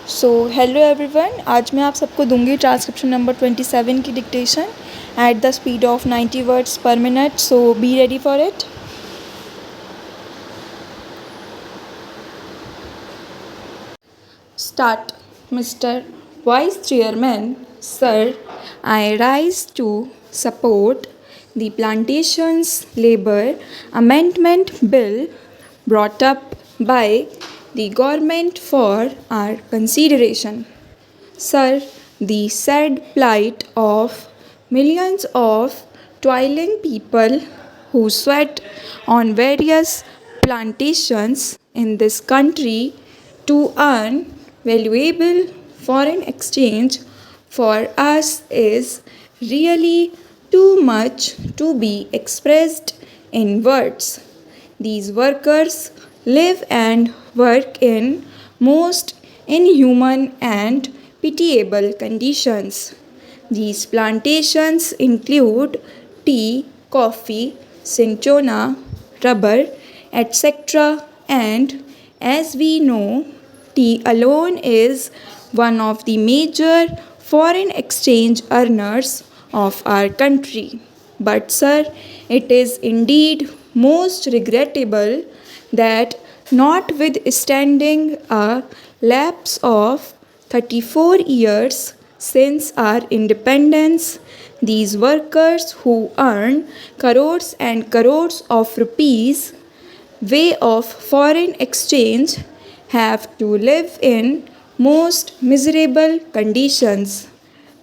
Hello everyone, आज मैं आप सबको दूंगी ट्रांसक्रिप्शन नंबर 27 की dictation at the speed of 90 words पर minute. So be ready for it. Start. Mr. Vice Chairman, sir, I rise to support the Plantations Labour Amendment Bill brought up by the government for our consideration. Sir, the sad plight of millions of toiling people who sweat on various plantations in this country to earn valuable foreign exchange for us is really too much to be expressed in words. These workers live and work in most inhuman and pitiable conditions. These plantations include tea, coffee, cinchona, rubber, etc. And as we know, tea alone is one of the major foreign exchange earners of our country. But, sir, it is indeed most regrettable that, notwithstanding a lapse of 34 years since our independence, these workers who earn crores and crores of rupees way of foreign exchange have to live in most miserable conditions.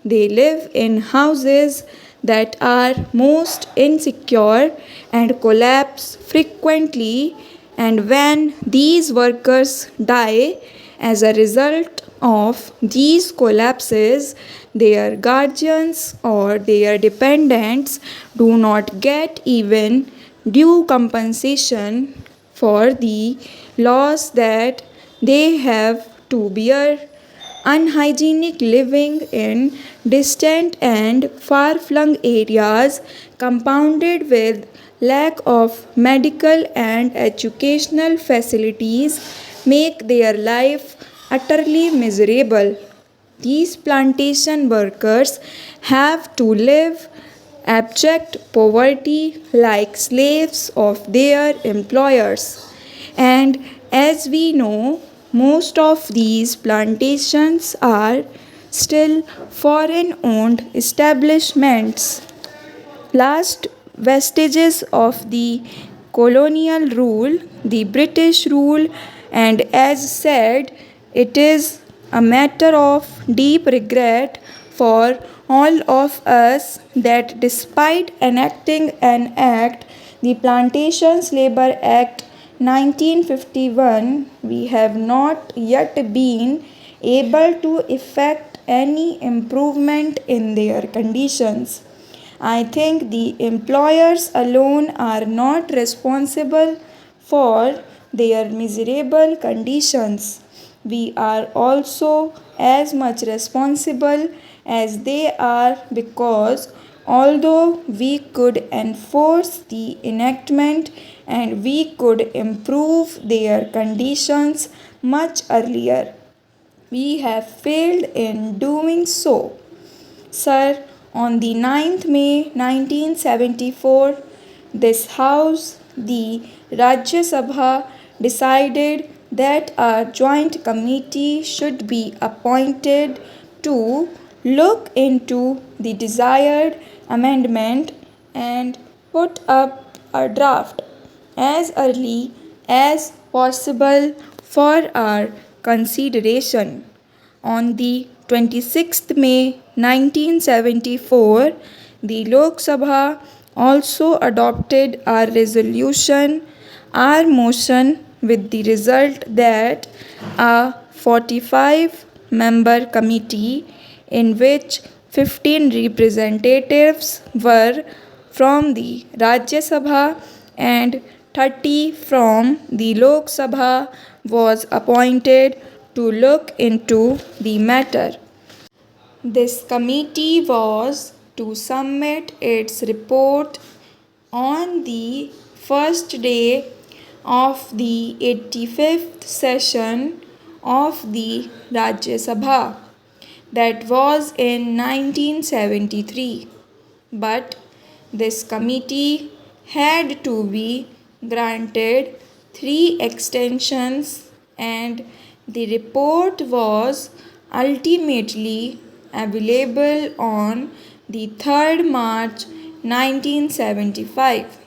They live in houses that are most insecure and collapse frequently, and when these workers die as a result of these collapses, their guardians or their dependents do not get even due compensation for the loss that they have to bear. Unhygienic living in distant and far-flung areas, compounded with lack of medical and educational facilities, make their life utterly miserable. These plantation workers have to live abject poverty like slaves of their employers. And as we know, most of these plantations are still foreign owned establishments, last vestiges of the colonial rule, the British rule, and as said, it is a matter of deep regret for all of us that despite enacting an act, the Plantations Labour Act 1951, we have not yet been able to effect any improvement in their conditions. I think the employers alone are not responsible for their miserable conditions. We are also as much responsible as they are, because although we could enforce the enactment and we could improve their conditions much earlier, we have failed in doing so. Sir, on the 9th May 1974, this House, the Rajya Sabha, decided that a joint committee should be appointed to look into the desired amendment and put up a draft as early as possible for our consideration. On the 26th May 1974, the Lok Sabha also adopted a resolution, our motion, with the result that a 45-member committee, in which 15 representatives were from the Rajya Sabha and 30 from the Lok Sabha, was appointed to look into the matter. This committee was to submit its report on the first day of the 85th session of the Rajya Sabha. That was in 1973. But this committee had to be granted 3 extensions, and the report was ultimately available on the 3rd March 1975.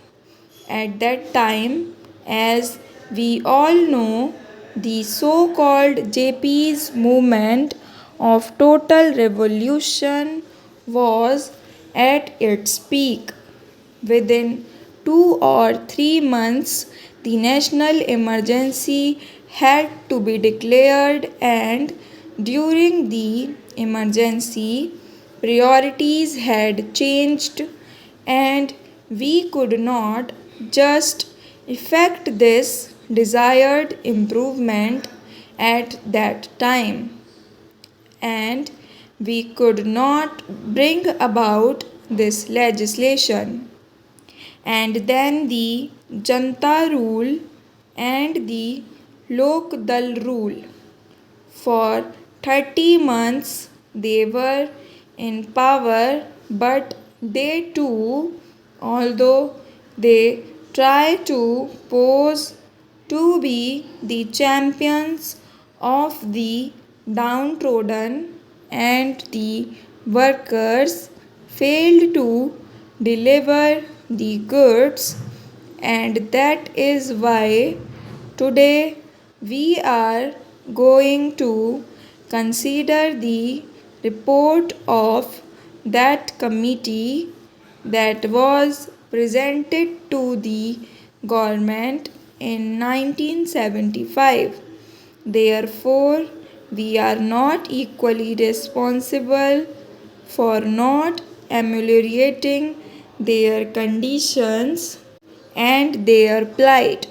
At that time, as we all know, the so called JP's movement of total revolution was at its peak. Within 2 or 3 months, the national emergency had to be declared, and during the emergency, priorities had changed, and we could not just effect this desired improvement at that time, and we could not bring about this legislation. And then the Janta rule and the Lok Dal rule. For 30 months they were in power, but they too, although they try to pose to be the champions of the downtrodden and the workers, failed to deliver the goods, and that is why today we are going to consider the report of that committee that was presented to the government in 1975. Therefore, we are not equally responsible for not ameliorating their conditions and their plight.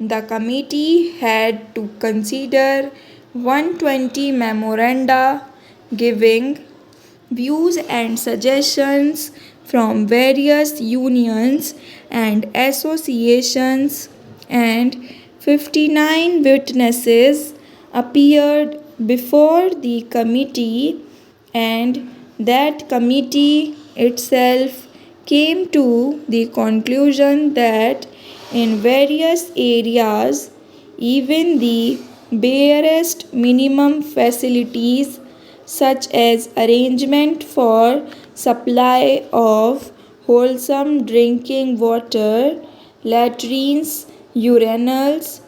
The committee had to consider 120 memoranda giving views and suggestions from various unions and associations, and 59 witnesses appeared before the committee, and that committee itself came to the conclusion that in various areas, even the barest minimum facilities such as arrangement for supply of wholesome drinking water, latrines, urinals,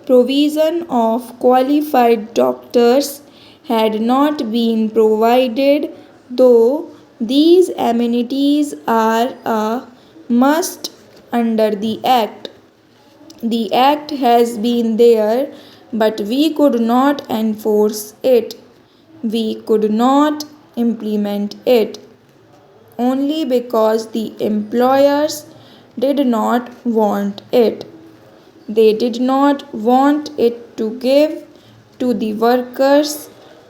provision of qualified doctors had not been provided, though these amenities are a must under the Act. The Act has been there, but we could not enforce it. We could not implement it only because the employers did not want it. They did not want it to give to the workers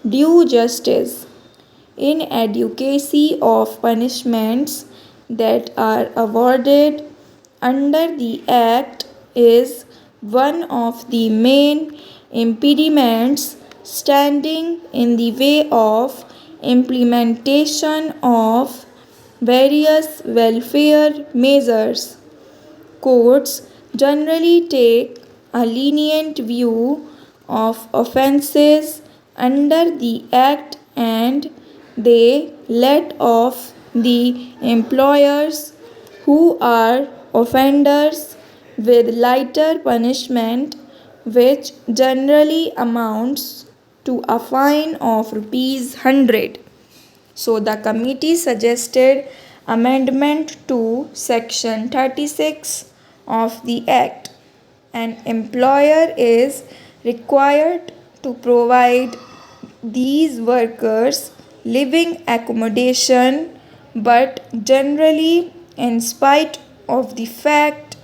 due justice. Inadequacy of punishments that are awarded under the Act is one of the main impediments standing in the way of implementation of various welfare measures. Courts generally take a lenient view of offences under the Act, and they let off the employers who are offenders with lighter punishment, which generally amounts to a fine of rupees 100. So the committee suggested amendment to section 36 of the Act. An employer is required to provide these workers living accommodation, but generally, in spite of the fact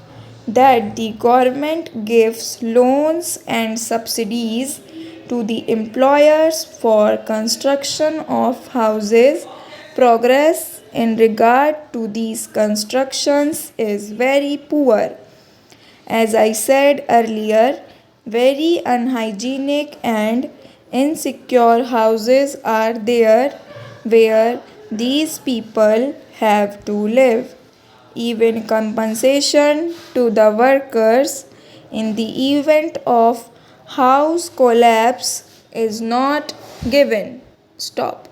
that the government gives loans and subsidies to the employers for construction of houses, progress in regard to these constructions is very poor. As I said earlier, very unhygienic and Insecure houses are there where these people have to live. Even compensation to the workers in the event of house collapse is not given. Stop.